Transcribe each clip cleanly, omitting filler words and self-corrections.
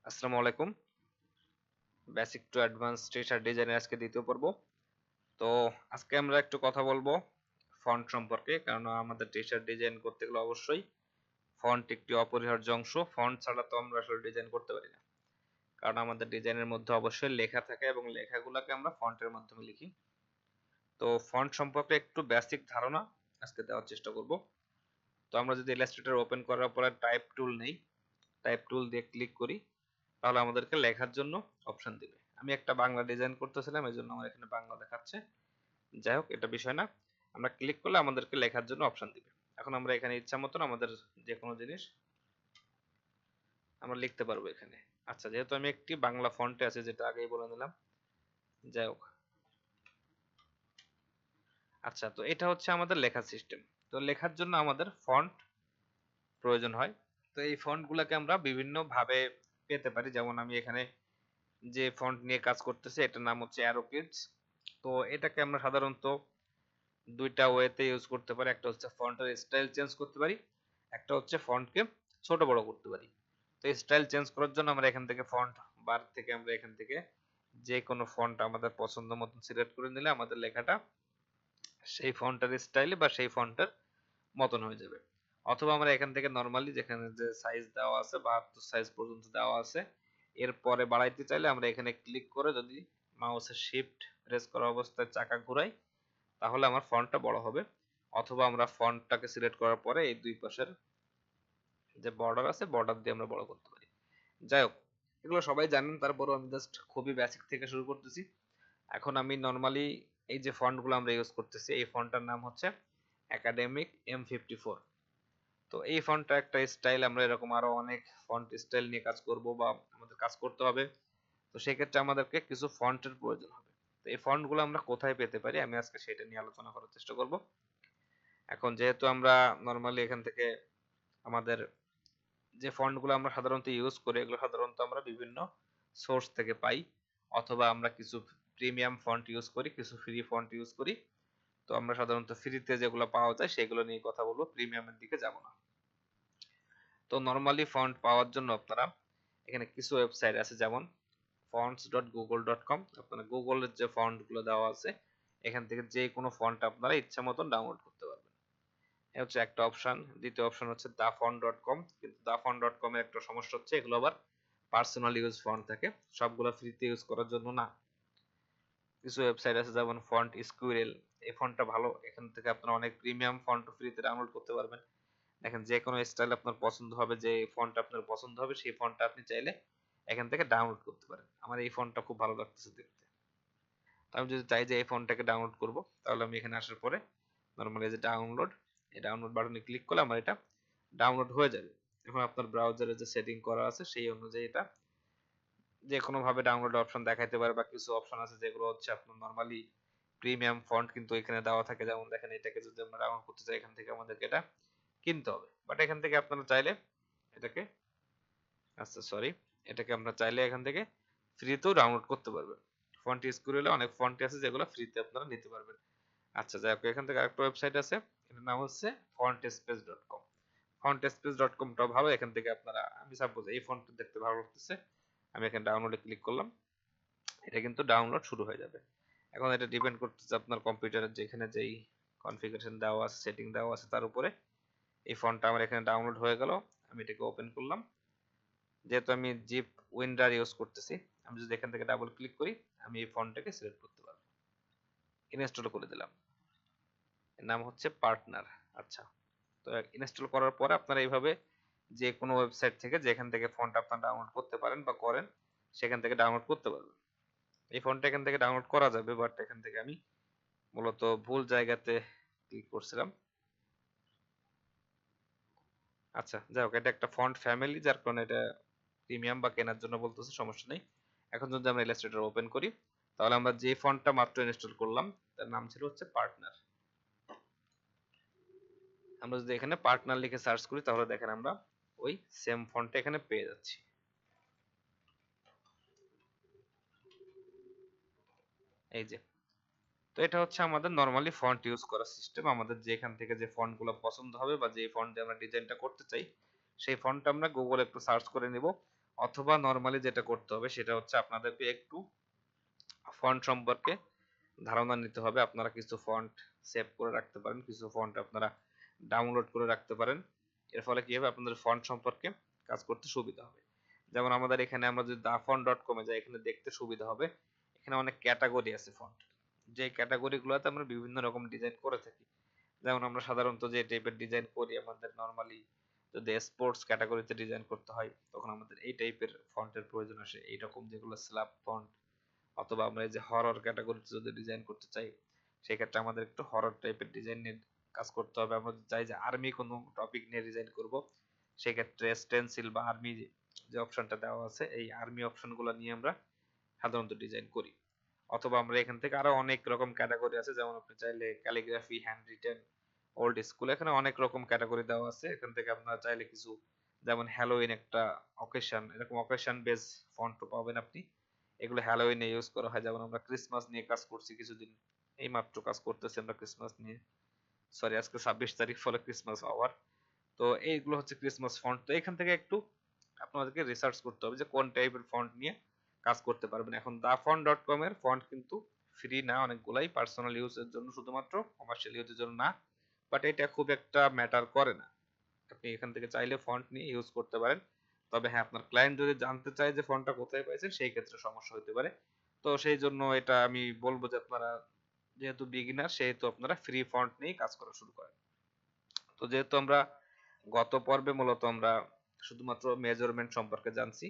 আসসালামু আলাইকুম। Basic to advance T-shirt ডিজাইনের আজকে দ্বিতীয় পর্ব। তো আজকে আমরা একটু কথা বলবো ফন্ট সম্পর্কে। কারণ আমাদের টি-শার্ট ডিজাইন করতে গেলে অবশ্যই ফন্ট একটি অপরিহার্য অংশ। ফন্ট ছাড়া তো আমরা আসলে ডিজাইন করতে পারি না। কারণ আমাদের ডিজাইনের মধ্যে অবশ্যই লেখা থাকে এবং লেখাগুলোকে আমরা ফন্টের মাধ্যমে লিখি। তো ফন্ট সম্পর্কে একটু বেসিক ধারণা আজকে দেওয়ার চেষ্টা করব। তো আমরা যদি ইলাস্ট্রেটর ওপেন করার পরে টাইপ টুল নেই, টাইপ টুল দিয়ে ক্লিক করি, তাহলে আমাদেরকে লেখার জন্য অপশন দিবে। আমি একটা বাংলা ডিজাইন করতেছিলাম, এই জন্য আমার এখানে বাংলা দেখাচ্ছে। যাই হোক, এটা বিষয় না। আমরা ক্লিক করলে আমাদেরকে লেখার জন্য অপশন দিবে। এখন আমরা এখানে ইচ্ছা মতন আমাদের যে কোনো জিনিস আমরা লিখতে পারবো এখানে। আচ্ছা, যেহেতু আমি একটি বাংলা ফন্টে আছে, যেটা আগেই বলে নিলাম। যাই হোক, আচ্ছা, তো এটা হচ্ছে আমাদের লেখার সিস্টেম। তো লেখার জন্য আমাদের ফন্ট প্রয়োজন হয়। তো এই ফন্ট গুলাকে আমরা বিভিন্ন ভাবে পেতে পারি। যেমন আমি এখানে যে ফন্ট নিয়ে কাজ করতেছি, এটার নাম হচ্ছে অ্যারো কিডস। তো এটাকে আমরা সাধারণত দুইটা ওয়েতে ইউজ করতে পারি। একটা হচ্ছে ফন্টের স্টাইল চেঞ্জ করতে পারি, একটা হচ্ছে ফন্টকে ছোট বড় করতে পারি। তো স্টাইল চেঞ্জ করার জন্য আমরা এখান থেকে ফন্ট বার থেকে আমরা এখান থেকে যে কোনো ফন্ট আমাদের পছন্দ মতন সিলেক্ট করে নিলে আমাদের লেখাটা সেই ফন্টের স্টাইলে বা সেই ফন্টের মতন হয়ে যাবে। অথবা আমরা এখান থেকে নরমালি যেখানে যে সাইজ দেওয়া আছে 72 সাইজ পর্যন্ত দেওয়া আছে, এরপরে বাড়াইতে চাইলে আমরা এখানে ক্লিক করে যদি মাউসের শিফট প্রেস করা অবস্থায় চাকা ঘুরাই, তাহলে আমার ফন্টটা বড় হবে। অথবা আমরা ফন্টটাকে সিলেক্ট করার পরে এই দুই পাশের যে বর্ডার আছে, বর্ডার দিয়ে আমরা বড় করতে পারি। যাই হোক, এগুলো সবাই জানেন, তারপরও আমি জাস্ট খুবই বেসিক থেকে শুরু করতেছি। এখন আমি নরমালি এই যে ফন্টগুলো আমরা ইউজ করতেছি, এই ফন্টটার নাম হচ্ছে একাডেমিক M54। তো এই ফন্টটা একটা স্টাইল। আমরা এরকম আরো অনেক ফন্ট স্টাইল নিয়ে কাজ করব বা আমাদের কাজ করতে হবে। তো সেক্ষেত্রে আমাদেরকে কিছু ফন্টের প্রয়োজন হবে। তো এই ফন্টগুলো আমরা কোথায় পেতে পারি, আমি আজকে সেটা নিয়ে আলোচনা করার চেষ্টা করব। এখন যেহেতু আমরা নরমালি এখান থেকে আমাদের যে ফন্টগুলো আমরা সাধারণত ইউজ করি, এগুলো সাধারণত আমরা বিভিন্ন সোর্স থেকে পাই। অথবা আমরা কিছু প্রিমিয়াম ফন্ট ইউজ করি, কিছু ফ্রি ফন্ট ইউজ করি। তো আমরা সাধারণত ফ্রিতে যেগুলো পাওয়া যায় সেগুলো নিয়ে কথা বলবো, প্রিমিয়ামের দিকে যাব না। তো নরমালি ফন্ট পাওয়ার জন্য আপনারা এখানে কিছু ওয়েবসাইট আছে, যেমন fonts.google.com। আপনারা গুগলের যে ফন্ট গুলো দেওয়া আছে, এখান থেকে যে কোনো ফন্ট আপনারা ইচ্ছা মতন ডাউনলোড করতে পারবেন। এই হচ্ছে একটা অপশন। দ্বিতীয় অপশন হচ্ছে dafont.com। কিন্তু dafont.com এর একটা সমস্যা হচ্ছে, এগুলো আবার পার্সোনাল ইউজ ফন্ট থাকে, সবগুলো ফ্রিতে ইউজ করার জন্য না। কিছু ওয়েবসাইট আছে যেমন ফন্ট স্কুইরেল, এই ফন্টটা ভালো। এখান থেকে আপনারা অনেক প্রিমিয়াম ফন্ট ফ্রিতে ডাউনলোড করতে পারবেন। দেখেন, যে কোনো স্টাইল আপনার পছন্দ হবে, যে ফন্ট আপনার পছন্দ হবে, সেই ফন্টটা আপনি চাইলে এখান থেকে ডাউনলোড করতে পারেন। আমার এই ফন্টটা খুব ভালো লাগতেছে দেখতে। তো আমি যদি চাই যে এই ফন্টটাকে ডাউনলোড করব, তাহলে আমি এখানে আসার পরে নরমালি যে ডাউনলোড, এই ডাউনলোড বাটনে ক্লিক করলে আমার এটা ডাউনলোড হয়ে যাবে। এখন আপনার ব্রাউজারে যে সেটিং করা আছে সেই অনুযায়ী এটা যে কোনো ভাবে ডাউনলোড অপশন দেখাইতে পারে, বা কিছু অপশন আছে যেগুলো হচ্ছে আপনার নরমালি প্রিমিয়াম ফন্ট কিন্তু এখানে দেওয়া থাকে। যেমন দেখেন, এটাকে যদি আমরা ডাউনলোড করতে চাই, এখান থেকে আমাদেরকে এটা কিনতে হবে। বাট এখান থেকে আপনারা চাইলে এটাকে, আচ্ছা সরি, এটাকে আমরা চাইলে এখান থেকে ফ্রিতেও ডাউনলোড করতে পারবেন। ফন্ট স্কুলে অনেক ফন্ট আছে যেগুলো ফ্রিতে আপনারা নিতে পারবেন। আচ্ছা, যাই হোক, এখান থেকে আরেকটা ওয়েবসাইট আছে, এটার নাম হচ্ছে fontspace.com। fontspace.com-টাও ভালো। এখান থেকে আপনারা, আমি সাপোজ এই ফন্টটা দেখতে ভালো লাগতেছে, আমি এখানে ডাউনলোডে ক্লিক করলাম, এটা কিন্তু ডাউনলোড শুরু হয়ে যাবে। এখন এটা ডিপেন্ড করতেছে আপনার কম্পিউটারের যেখানে যেই কনফিগারেশন দেওয়া আছে, সেটিং দেওয়া আছে, তার উপরে। এই ফন্টটা আমার এখানে ডাউনলোড হয়ে গেল। আমি এটাকে ওপেন করলাম। যেহেতু আমি জিপ উইন্ডার ইউজ করতেছি, আমি যদি এখান থেকে ডাবল ক্লিক করি, আমি এই ফন্টটাকে সিলেক্ট করতে পারবো। ইনস্টল করে দিলাম। এর নাম হচ্ছে পার্টনার। আচ্ছা, তো ইনস্টল করার পরে আপনারা এইভাবে যে কোনো ওয়েবসাইট থেকে যেখান থেকে ফন্ট আপনারা ডাউনলোড করতে পারেন বা করেন, সেখান থেকে ডাউনলোড করতে পারবেন। এই ফন্টটা এখান থেকে ডাউনলোড করা যাবে, বাট এখান থেকে আমি মূলত ভুল জায়গাতে ক্লিক করছিলাম। আচ্ছা, যাই হোক, এটা একটা ফন্ট ফ্যামিলি, যার কারণে এটা প্রিমিয়াম বা কেনার জন্য বলতেছে, সমস্যা নেই। এখন যদি আমরা ইলাস্ট্রেটর ওপেন করি, তাহলে আমরা যে ফন্টটা মাত্র ইনস্টল করলাম, তার নাম ছিল হচ্ছে পার্টনার। আমরা যদি এখানে পার্টনার লিখে সার্চ করি, তাহলে দেখেন আমরা ওই সেম ফন্টটা এখানে পেয়ে যাচ্ছি। এই যে, তো এটা হচ্ছে আমাদের নরমালি ফন্ট ইউজ করার সিস্টেম। আমাদের যেখান থেকে যে ফন্টগুলো পছন্দ হবে বা যে ফন্ট দিয়ে আমরা ডিজাইনটা করতে চাই, সেই ফন্টটা আমরা গুগলে একটু সার্চ করে নিব। অথবা নরমালি যেটা করতে হবে সেটা হচ্ছে আপনাদেরকে একটু ফন্ট সম্পর্কে ধারণা নিতে হবে। আপনারা কিছু ফন্ট সেভ করে রাখতে পারেন, কিছু ফন্ট আপনারা ডাউনলোড করে রাখতে পারেন। এর ফলে কি হবে, আপনাদের ফন্ট সম্পর্কে কাজ করতে সুবিধা হবে। যেমন আমাদের এখানে আমরা যদি dafont.com এ যাই, এখানে দেখতে সুবিধা হবে। এখানে অনেক ক্যাটাগরি আছে ফন্ট, যে ক্যাটাগরি গুলোতে আমরা বিভিন্ন রকম ডিজাইন করে থাকি। যেমন আমরা সাধারণত যে টাইপের ডিজাইন করি, আমাদের নরমালি যদি স্পোর্টস ক্যাটাগরিতে ডিজাইন করতে হয় তখন আমাদের এই টাইপের ফন্টের প্রয়োজন আসে, এইরকম যেগুলো স্ল্যাব ফন্ট। অথবা আমরা এই যে হরর ক্যাটাগরিতে যদি ডিজাইন করতে চাই, সেক্ষেত্রে আমাদের একটু হরর টাইপের ডিজাইন নিয়ে কাজ করতে হবে। আমরা যদি চাই যে আর্মি কোনো টপিক নিয়ে ডিজাইন করব, সেক্ষেত্রে স্টেনসিল বা আর্মি যে অপশনটা দেওয়া আছে, এই আর্মি অপশনগুলো নিয়ে আমরা সাধারণত ডিজাইন করি। অথবা আমরা এখান থেকে আরো অনেক রকম ক্যাটাগরি আছে, যেমন আপনি চাইলে calligraphy, hand written, old school, এখানে অনেক রকম ক্যাটাগরি দেওয়া আছে। এখান থেকে আপনারা চাইলে কিছু, যেমন হ্যালোইন একটা অকেশন, এরকম অকেশন বেস ফন্ট পাবেন আপনি। এগুলো হ্যালোইনে ইউজ করা হয়। যেমন আমরা ক্রিসমাস নিয়ে কাজ করছি কিছুদিন, এই মাত্র কাজ করতেছি আমরা ক্রিসমাস নিয়ে। সরি, আজকে 26 তারিখ, ফলে ক্রিসমাস আওয়ার। তো এইগুলো হচ্ছে ক্রিসমাস ফন্ট। তো এখান থেকে একটু আপনাদেরকে রিসার্চ করতে হবে যে কোন টাইপের ফন্ট নিয়ে কাজ করতে পারবেন। এখন dafont.com এর ফন্ট কিন্তু ফ্রি না, অনেকগুলাই পার্সোনাল ইউজের জন্য শুধুমাত্র, কমার্শিয়াল ইউজের জন্য না। বাট এটা খুব একটা ম্যাটার করে না, আপনি এখান থেকে চাইলে ফন্ট নিয়ে ইউজ করতে পারেন। তবে হ্যাঁ, আপনার ক্লায়েন্ট যদি জানতে চায় যে ফন্টটা কোথায় পাইছেন, সেই ক্ষেত্রে সমস্যা হতে পারে। তো সেই জন্য এটা আমি বলবো যে আপনারা যেহেতু বিগিনার, সেহেতু আপনারা ফ্রি ফন্ট নিয়ে কাজ করা শুরু করেন। তো যেহেতু আমরা গত পর্বে মূলত আমরা শুধুমাত্র মেজারমেন্ট সম্পর্কে জানছি,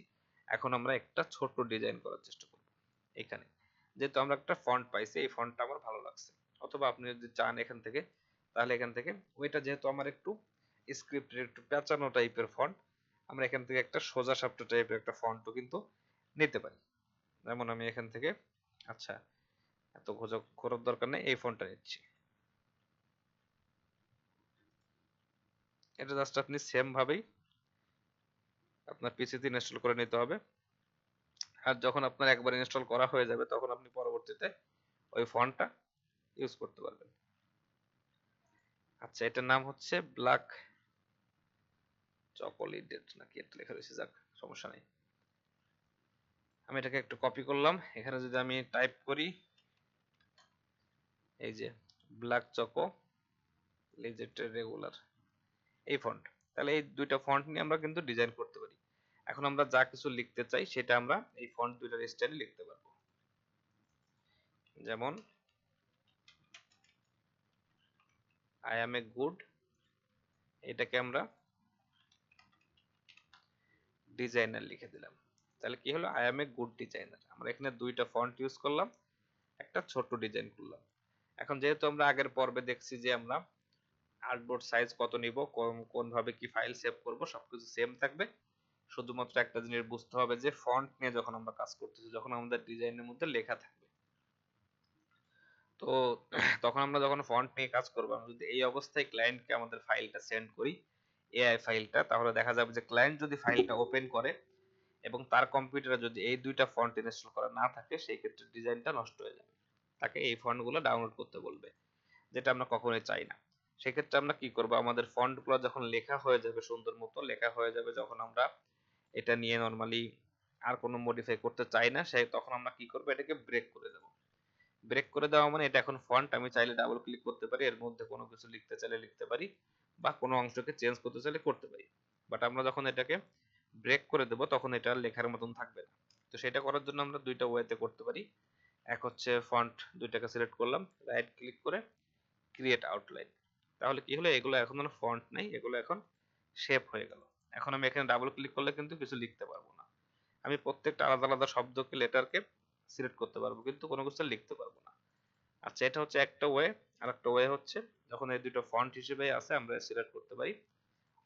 এখন আমরা একটা ছোট্ট ডিজাইন করার চেষ্টা করব। এখানে যেহেতু আমরা একটা ফন্ট পাইছি, এই ফন্টটা আমার ভালো লাগছে, অথবা আপনি যদি চান এখান থেকে, তাহলে এখান থেকে ওইটা যেহেতু আমার একটু স্ক্রিপ্টের একটু পেঁচানো টাইপের ফন্ট, আমরা এখান থেকে একটা সোজা সাপটা টাইপের একটা ফন্টও কিন্তু নিতে পারি। যেমন আমি এখান থেকে, আচ্ছা এত খোঁজা করার দরকার নেই, এই ফন্টটা নিচ্ছি। এটা জাস্ট আপনি সেম ভাবেই আপনার পিসিতে ইনস্টল করে নিতে হবে। আর যখন আপনার একবার ইনস্টল করা হয়ে যাবে, তখন আপনি পরবর্তীতে ওই ফন্টটা ইউজ করতে পারবেন। আচ্ছা, এটার নাম হচ্ছে ব্ল্যাক চকোলেট নাকি এটা লেখা রয়েছে, যাক সমস্যা নেই। আমি এটাকে একটু কপি করলাম, এখানে যদি আমি টাইপ করি এই যে ব্ল্যাক চকো লেজেন্ডের রেগুলার, এই ফন্ট, তাহলে এই দুইটা ফন্ট নিয়ে আমরা কিন্তু ডিজাইন করতে পারি। এখন আমরা যা কিছু লিখতে চাই সেটা আমরা এই ফন্ট দুইটার স্টাইলে লিখতে পারবো। যেমন আই অ্যাম এ গুড, এটাকে আমরা ডিজাইনার লিখে দিলাম। তাহলে কি হলো, I am a good designer. আমরা এখানে দুইটা ফন্ট ইউজ করলাম, একটা ছোট্ট ডিজাইন করলাম। এখন যেহেতু আমরা আগের পর্বে দেখছি যে আমরা আর্টবোর্ড সাইজ কত নিব, কোন ভাবে কি ফাইল সেভ করব, সবকিছু সেম থাকবে। শুধুমাত্র একটা জিনিস বুঝতে হবে যে ফন্ট নিয়ে যখন আমরা কাজ করতেছি, যখন আমাদের ডিজাইনের মধ্যে লেখা থাকবে, তো তখন আমরা যখন ফন্ট নিয়ে কাজ করবো, আমরা যদি এই অবস্থায় ক্লায়েন্টকে আমাদের ফাইলটা সেন্ড করি, এআই ফাইলটা, তাহলে দেখা যাবে যে ক্লায়েন্ট যদি ফাইলটা ওপেন করে এবং তার কম্পিউটারে যদি এই দুইটা ফন্ট ইনস্টল করা না থাকে, সেই ক্ষেত্রে ডিজাইনটা নষ্ট হয়ে যাবে। তাকে এই ফন্টগুলো ডাউনলোড করতে বলবে, যেটা আমরা কখনোই চাই না। সেক্ষেত্রে আমরা কি করব, আমাদের ফন্টগুলো যখন লেখা হয়ে যাবে, সুন্দর মতো লেখা হয়ে যাবে, যখন আমরা এটা নিয়ে নরমালি আর কোনো মডিফাই করতে চাই না, সেই তখন আমরা কি করব, এটাকে ব্রেক করে দেব। ব্রেক করে দেওয়া মানে এটা এখন ফন্ট, আমি চাইলে ডাবল ক্লিক করতে পারি, এর মধ্যে কোনো কিছু লিখতে চাইলে লিখতে পারি, বা কোনো অংশকে চেঞ্জ করতে চাইলে করতে পারি। বাট আমরা যখন এটাকে ব্রেক করে দেব, তখন এটা লেখার মতন থাকবে না। তো সেটা করার জন্য আমরা দুইটা ওয়েতে করতে পারি। এক হচ্ছে ফন্ট দুইটাকে সিলেক্ট করলাম, রাইট ক্লিক করে ক্রিয়েট আউটলাইন। তাহলে কি হলো, এগুলো এখন আর ফন্ট নাই, এগুলো এখন শেপ হয়ে গেল। এখন আমি এখানে ডাবল ক্লিক করলে কিন্তু কিছু লিখতে পারবো না। আমি প্রত্যেকটা আলাদা আলাদা শব্দকে, লেটারকে সিলেক্ট করতে পারবো, কিন্তু কোনো কিছু লিখতে পারবো না। আচ্ছা, এটা হচ্ছে একটা ওয়ে। আর একটা ওয়ে হচ্ছে যখন এই দুটো ফন্ট হিসেবে আছে, আমরা সিলেক্ট করতে পারি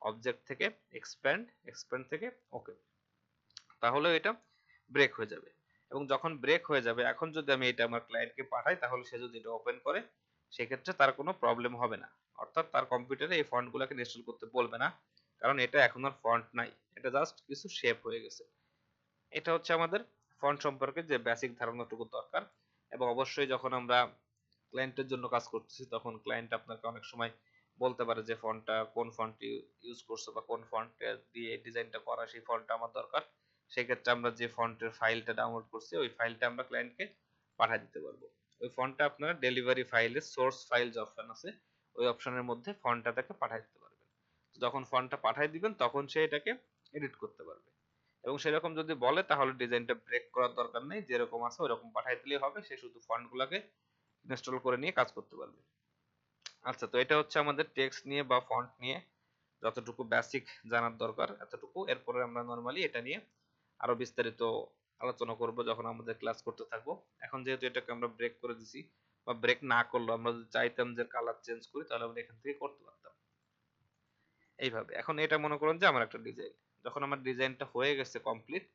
অবজেক্ট থেকে এক্সপ্যান্ড, এক্সপ্যান্ড থেকে ওকে, তাহলে এটা ব্রেক হয়ে যাবে। এবং যখন ব্রেক হয়ে যাবে, এখন যদি আমি এটা আমার ক্লায়েন্টকে পাঠাই, তাহলে সে যদি এটা ওপেন করে, সেক্ষেত্রে তার কোনো প্রবলেম হবে না। অর্থাৎ তার কম্পিউটারে এই ফন্টগুলোকে ইনস্টল করতে বলবে না, কারণ এটা এখন আর ফন্ট নাই, এটা জাস্ট কিছু শেপ হয়ে গেছে। এটা হচ্ছে আমাদের ফন্ট সম্পর্কে যে বেসিক ধারণাটুকু দরকার। এবং অবশ্যই যখন আমরা ক্লায়েন্টের জন্য কাজ করতেছি, তখন ক্লায়েন্ট আপনাকে অনেক সময় বলতে পারে যে ফন্টটা কোন ফন্ট ইউজ করছো, বা কোন ফন্ট দিয়ে ডিজাইনটা করা, সেই ফন্টটা আমার দরকার। সেক্ষেত্রে আমরা যে ফন্টের ফাইলটা ডাউনলোড করছি ওই ফাইলটা আমরা ক্লায়েন্টকে পাঠিয়ে দিতে পারবো। ওই ফন্টটা আপনারা ডেলিভারি ফাইলে সোর্স ফাইল যে অপশন আছে ওই অপশনের মধ্যে ফন্টটা তাকে পাঠিয়ে দিতে পারবেন। যখন ফন্টটা পাঠিয়ে দিবেন তখন সে এটাকে এডিট করতে পারবে। এবং সেরকম যদি বলে তাহলে ডিজাইনটা ব্রেক করার দরকার নেই, যেরকম আছে ওরকম পাঠিয়ে দিলেই হবে, সে শুধু ফন্টগুলোকে ইনস্টল করে নিয়ে কাজ করতে পারবে। আচ্ছা, তো এটা হচ্ছে আমাদের টেক্সট নিয়ে বা ফন্ট নিয়ে যতটুকু বেসিক জানার দরকার এতটুকু। এরপরে আমরা নরমালি এটা নিয়ে আরো বিস্তারিত আলোচনা করব যখন আমাদের ক্লাস করতে থাকবো। এখন যেহেতু এটাকে আমরা ব্রেক করে দিছি বা ব্রেক না করলেও আমরা যদি চাইতাম যে কালার চেঞ্জ করি তাহলে আমরা এখান থেকে করতে পারতাম এইভাবে। এখন এটা মনে করুন যে আমার একটা ডিজাইন, যখন আমার ডিজাইনটা হয়ে গেছে কমপ্লিট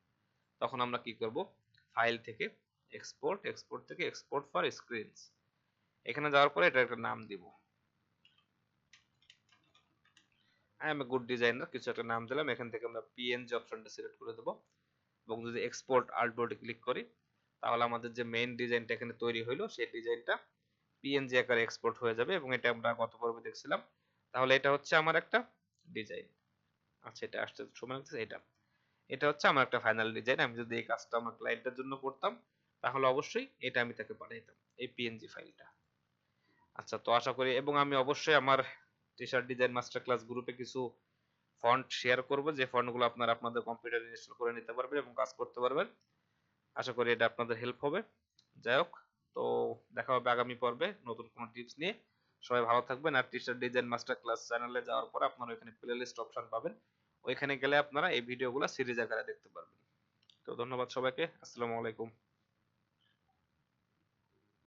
তখন আমরা কি করব, ফাইল থেকে এক্সপোর্ট, এক্সপোর্ট থেকে এক্সপোর্ট ফর স্ক্রিনস, এখানে যাওয়ার পরে এটা একটা নাম দিব। I M a good designer কিছু একটা নাম দিলাম। এখান থেকে আমরা পিএনজি অপশনটা সিলেক্ট করে দেব এবং যদি এক্সপোর্ট আল্ট বোর্ডে ক্লিক করি তাহলে আমাদের যে মেইন ডিজাইনটা এখানে তৈরি হইলো সেই ডিজাইনটা পিএনজি আকারে এক্সপোর্ট হয়ে যাবে এবং এটা আমরা গত পর্বে দেখছিলাম। তাহলে এটা হচ্ছে আমার একটা ডিজাইন। আচ্ছা, এটা আসতে সময় লাগতেছে। এটা হচ্ছে আমার একটা ফাইনাল ডিজাইন। আমি যদি এই কাজটা আমার ক্লায়েন্টের জন্য করতাম তাহলে অবশ্যই এটা আমি তাকে পাঠিয়ে দিতাম, এই পিএনজি ফাইলটা। আচ্ছা, তো আশা করি, এবং আমি অবশ্যই আমার টি-শার্ট ডিজাইন মাস্টার ক্লাস গ্রুপে কিছু ফন্ট শেয়ার করব যে ফন্টগুলো আপনারা আপনাদের কম্পিউটারে ইনস্টল করে নিতে পারবেন এবং কাজ করতে পারবেন। আশা করি এটা আপনাদের হেল্প হবে। যাই হোক, তো দেখা হবে আগামী পর্বে নতুন কোনো টিপস নিয়ে। সবাই ভালো থাকবেন। আর টি-শার্ট ডিজাইন মাস্টার ক্লাস চ্যানেলে যাওয়ার পর আপনারা ওইখানে প্লেলিস্ট অপশন পাবেন, ওইখানে গেলে আপনারা এই ভিডিওগুলো সিরিজ আকারে দেখতে পারবেন। তো ধন্যবাদ সবাইকে। আসসালামু আলাইকুম।